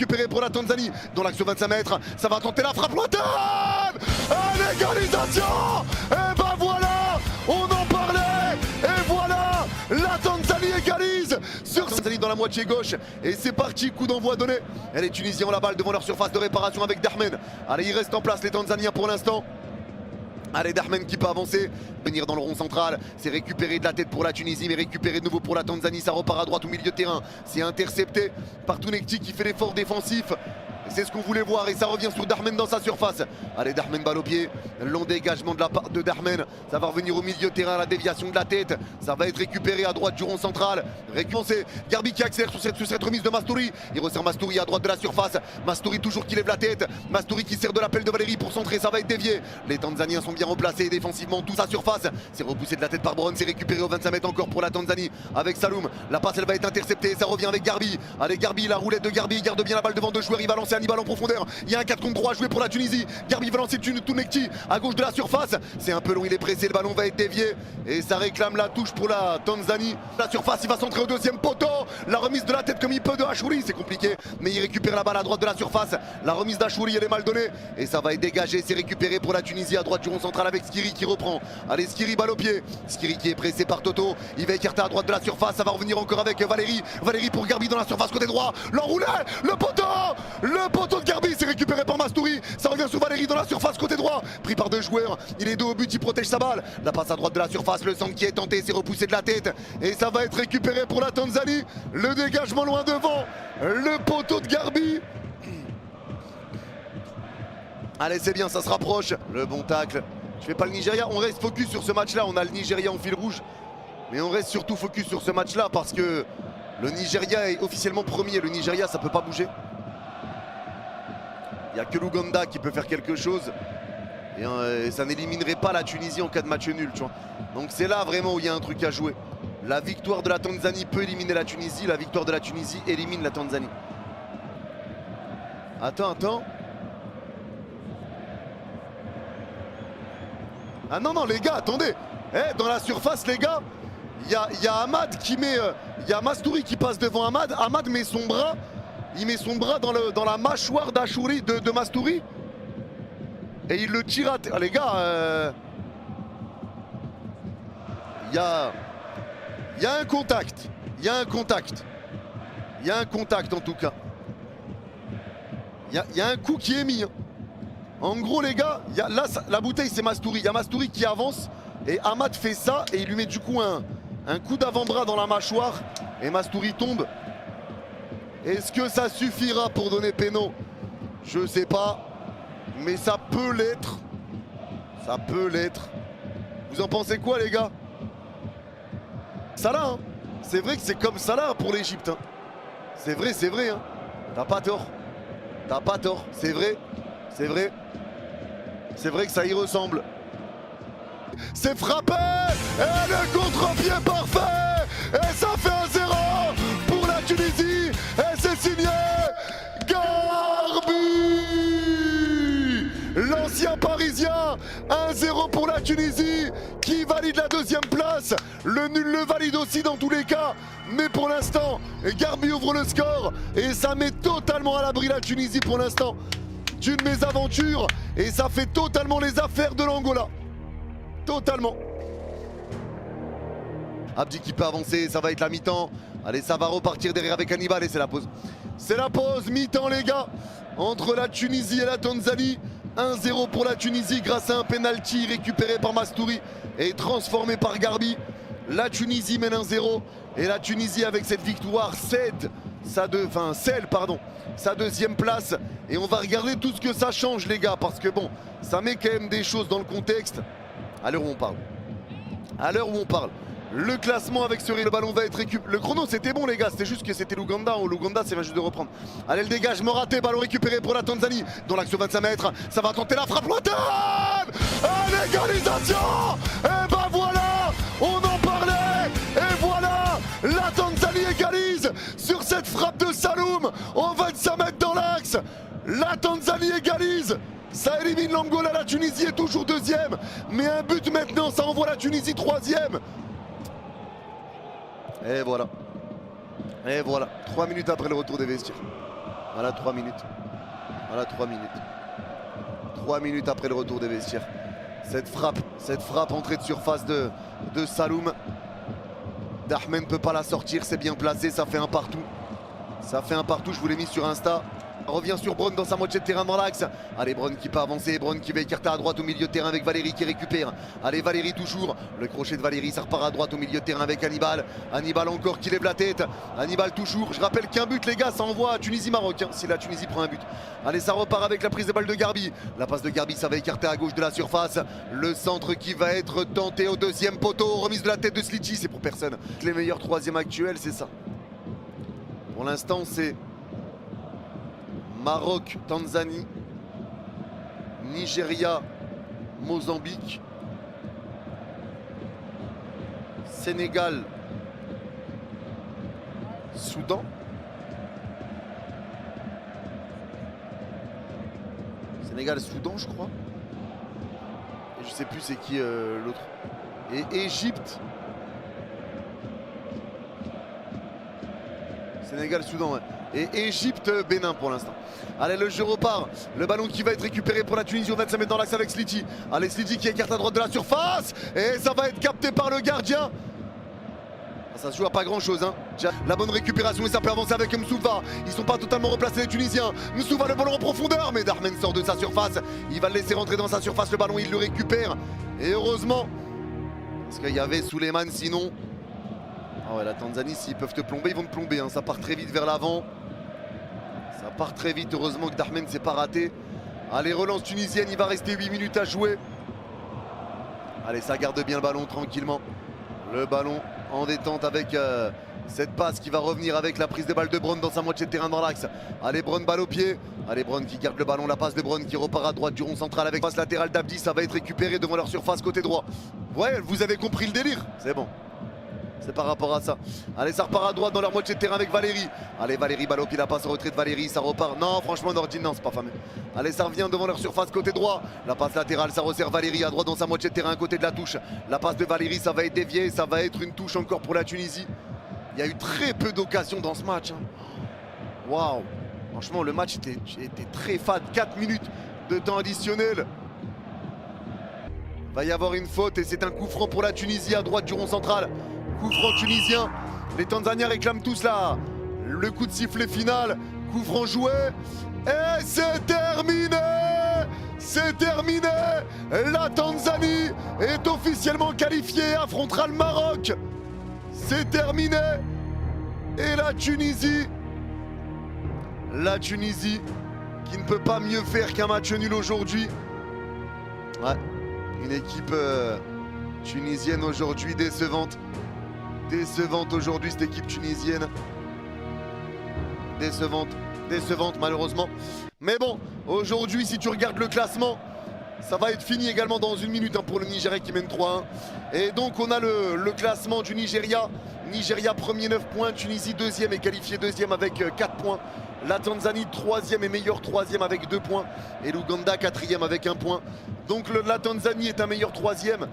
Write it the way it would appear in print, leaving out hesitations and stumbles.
Récupéré pour la Tanzanie dans l'axe 25 mètres, ça va tenter la frappe lointaine. L'égalisation. Et ben voilà, on en parlait. Et voilà, la Tanzanie égalise sur Tanzanie dans la moitié gauche. Et c'est parti, coup d'envoi donné. Et les Tunisiens ont la balle devant leur surface de réparation avec Dahmen. Allez, ils restent en place les Tanzaniens pour l'instant. Allez, Dahmen qui peut avancer, venir dans le rond central, c'est récupéré de la tête pour la Tunisie, mais récupéré de nouveau pour la Tanzanie, ça repart à droite au milieu de terrain, c'est intercepté par Tounekti qui fait l'effort défensif. C'est ce qu'on voulait voir et ça revient sur Dahmen dans sa surface. Allez, Dahmen balle au pied, long dégagement de la part de Dahmen, ça va revenir au milieu de terrain, la déviation de la tête, ça va être récupéré à droite du rond central. C'est Garbi qui accélère sur cette remise de Mastouri, il resserre Mastouri à droite de la surface, Mastouri toujours qui lève la tête, Mastouri qui sert de l'appel de Valérie pour centrer, ça va être dévié. Les Tanzaniens sont bien replacés défensivement, tout sa surface, c'est repoussé de la tête par Brown, c'est récupéré au 25 mètres encore pour la Tanzanie avec Saloum. La passe elle va être interceptée, ça revient avec Garbi. Allez, Garbi, la roulette de Garbi, il garde bien la balle devant deux joueurs, il va lancer Hannibal en profondeur. Il y a un 4 contre 3 joué pour la Tunisie. Garbi va lancer Tounekti à gauche de la surface. C'est un peu long, il est pressé, le ballon va être dévié. Et ça réclame la touche pour la Tanzanie. La surface, il va centrer au deuxième poteau. La remise de la tête comme il peut de Achouri, c'est compliqué. Mais il récupère la balle à droite de la surface. La remise d'Achouri, elle est mal donnée. Et ça va être dégagé, c'est récupéré pour la Tunisie à droite du rond central avec Skiri qui reprend. Allez, Skiri balle au pied. Skiri qui est pressé par Toto. Il va écarter à droite de la surface. Ça va revenir encore avec Valérie. Valérie pour Garbi dans la surface côté droit. L'enroulé, le poteau de Garbi, c'est récupéré par Mastouri, ça revient sur Valérie dans la surface côté droit, pris par deux joueurs, il est dos au but, il protège sa balle, la passe à droite de la surface, le centre qui est tenté, c'est repoussé de la tête, et ça va être récupéré pour la Tanzanie, le dégagement loin devant, le poteau de Garbi. Allez, c'est bien, ça se rapproche, le bon tacle, je fais pas le Nigeria, on reste focus sur ce match là, on a le Nigeria en fil rouge, mais on reste surtout focus sur ce match là parce que le Nigeria est officiellement premier, le Nigeria ça peut pas bouger. Il n'y a que l'Ouganda qui peut faire quelque chose et ça n'éliminerait pas la Tunisie en cas de match nul, tu vois. Donc c'est là vraiment où il y a un truc à jouer. La victoire de la Tanzanie peut éliminer la Tunisie, la victoire de la Tunisie élimine la Tanzanie. Attends. Ah non les gars, attendez. Dans la surface les gars, il y a Ahmad qui met, il y a Mastouri qui passe devant Ahmad. Ahmad met son bras. Il met son bras dans la mâchoire d'Achouri, de Mastouri. Et il le tire à terre. Les gars, il y a un contact. Il y a un contact en tout cas. Il y a un coup qui est mis. En gros les gars, là la bouteille c'est Mastouri. Il y a Mastouri qui avance et Ahmad fait ça et il lui met du coup un coup d'avant-bras dans la mâchoire. Et Mastouri tombe. Est-ce que ça suffira pour donner péno? Je sais pas, mais ça peut l'être. Ça peut l'être. Vous en pensez quoi les gars? Salah, hein. C'est vrai que c'est comme Salah pour l'Égypte. Hein. C'est vrai. Hein. T'as pas tort. C'est vrai. C'est vrai que ça y ressemble. C'est frappé. Et le contre-pied parfait. Et ça fait 1-0 pour la Tunisie. Et c'est signé Garbi, l'ancien parisien. 1-0 pour la Tunisie qui valide la deuxième place. Le nul le valide aussi dans tous les cas. Mais pour l'instant, Garbi ouvre le score. Et ça met totalement à l'abri la Tunisie pour l'instant d'une mésaventure. Et ça fait totalement les affaires de l'Angola. Totalement. Abdi qui peut avancer, ça va être la mi-temps. Allez, ça va repartir derrière avec Hannibal et c'est la pause. C'est la pause, mi-temps les gars, entre la Tunisie et la Tanzanie. 1-0 pour la Tunisie grâce à un penalty récupéré par Mastouri et transformé par Garbi. La Tunisie mène 1-0 et la Tunisie avec cette victoire scelle sa deuxième place. Et on va regarder tout ce que ça change les gars parce que bon, ça met quand même des choses dans le contexte. À l'heure où on parle. Le classement avec Seri, le ballon va être récupéré. Le chrono c'était bon les gars, c'était juste que c'était l'Ouganda. L'Ouganda c'est juste de reprendre. Allez, le dégagement raté, ballon récupéré pour la Tanzanie. Dans l'axe 25 mètres, ça va tenter la frappe lointaine. L'égalisation. Et ben voilà, on en parlait. Et voilà, la Tanzanie égalise sur cette frappe de Saloum. Au 25 mètres dans l'axe. La Tanzanie égalise. Ça élimine l'Angola, la Tunisie est toujours deuxième. Mais un but maintenant, ça envoie la Tunisie troisième. Et voilà. 3 minutes après le retour des vestiaires. Voilà 3 minutes. Voilà 3 minutes. 3 minutes après le retour des vestiaires. Cette frappe entrée de surface de Saloum. Dahmen ne peut pas la sortir, c'est bien placé, ça fait un partout. Ça fait un partout, je vous l'ai mis sur Insta. Revient sur Braun dans sa moitié de terrain dans l'axe. Allez, Braun qui peut avancer, Braun qui va écarter à droite au milieu de terrain avec Valéry qui récupère. Allez, Valéry toujours. Le crochet de Valéry, ça repart à droite au milieu de terrain avec Hannibal. Hannibal encore qui lève la tête. Hannibal toujours. Je rappelle qu'un but, les gars, ça envoie à Tunisie-Maroc. Hein, si la Tunisie prend un but. Allez, ça repart avec la prise de balle de Garbi. La passe de Garbi, ça va écarter à gauche de la surface. Le centre qui va être tenté au deuxième poteau. Remise de la tête de Sliti, c'est pour personne. Les meilleurs troisièmes actuels, c'est ça. Pour l'instant, c'est Maroc, Tanzanie, Nigeria, Mozambique, Sénégal, Soudan, Sénégal-Soudan je crois, et je sais plus c'est qui l'autre, et Égypte, Sénégal-Soudan, ouais. Et Égypte-Bénin pour l'instant. Allez, le jeu repart. Le ballon qui va être récupéré pour la Tunisie au 25 mètres dans l'axe avec Sliti. Allez, Sliti qui écarte à droite de la surface. Et ça va être capté par le gardien. Ça se joue à pas grand chose. Hein. La bonne récupération et ça peut avancer avec Msouva. Ils sont pas totalement replacés les Tunisiens. Msouva le ballon en profondeur. Mais Dahmen sort de sa surface. Il va le laisser rentrer dans sa surface. Le ballon, il le récupère. Et heureusement. Parce qu'il y avait Souleymane sinon. Ah ouais, la Tanzanie, s'ils peuvent te plomber, ils vont te plomber. Hein. Ça part très vite vers l'avant. Ça part très vite. Heureusement que Dahmen ne s'est pas raté. Allez, relance tunisienne. Il va rester 8 minutes à jouer. Allez, ça garde bien le ballon tranquillement. Le ballon en détente avec cette passe qui va revenir avec la prise de balle de Braun dans sa moitié de terrain dans l'axe. Allez, Braun, balle au pied. Allez, Braun qui garde le ballon. La passe de Braun qui repart à droite du rond central avec passe latérale d'Abdi. Ça va être récupéré devant leur surface côté droit. Ouais, vous avez compris le délire. C'est bon. C'est par rapport à ça. Allez, ça repart à droite dans leur moitié de terrain avec Valéry. Allez, Valéry, balle au pied, la passe en retrait de Valéry, ça repart. Non, franchement, Nordine, non, c'est pas fameux. Allez, ça revient devant leur surface côté droit. La passe latérale, ça resserre Valéry à droite dans sa moitié de terrain, à côté de la touche. La passe de Valéry, ça va être dévié, ça va être une touche encore pour la Tunisie. Il y a eu très peu d'occasions dans ce match. Waouh. Wow. Franchement, le match était très fade. 4 minutes de temps additionnel. Va y avoir une faute et c'est un coup franc pour la Tunisie à droite du rond central. Coup franc tunisien, les Tanzaniens réclament tous là le coup de sifflet final, coup franc joué, et c'est terminé. C'est terminé. La Tanzanie est officiellement qualifiée, affrontera le Maroc. C'est terminé. Et la Tunisie qui ne peut pas mieux faire qu'un match nul aujourd'hui. Ouais, une équipe tunisienne aujourd'hui décevante. Décevante aujourd'hui cette équipe tunisienne. Décevante malheureusement. Mais bon, aujourd'hui si tu regardes le classement, ça va être fini également dans 1 minute hein, pour le Nigeria qui mène 3-1. Et donc on a le classement du Nigeria. Nigeria premier 9 points, Tunisie deuxième est qualifié deuxième avec 4 points. La Tanzanie troisième et meilleur troisième avec 2 points. Et l'Ouganda quatrième avec 1 point. Donc la Tanzanie est un meilleur troisième.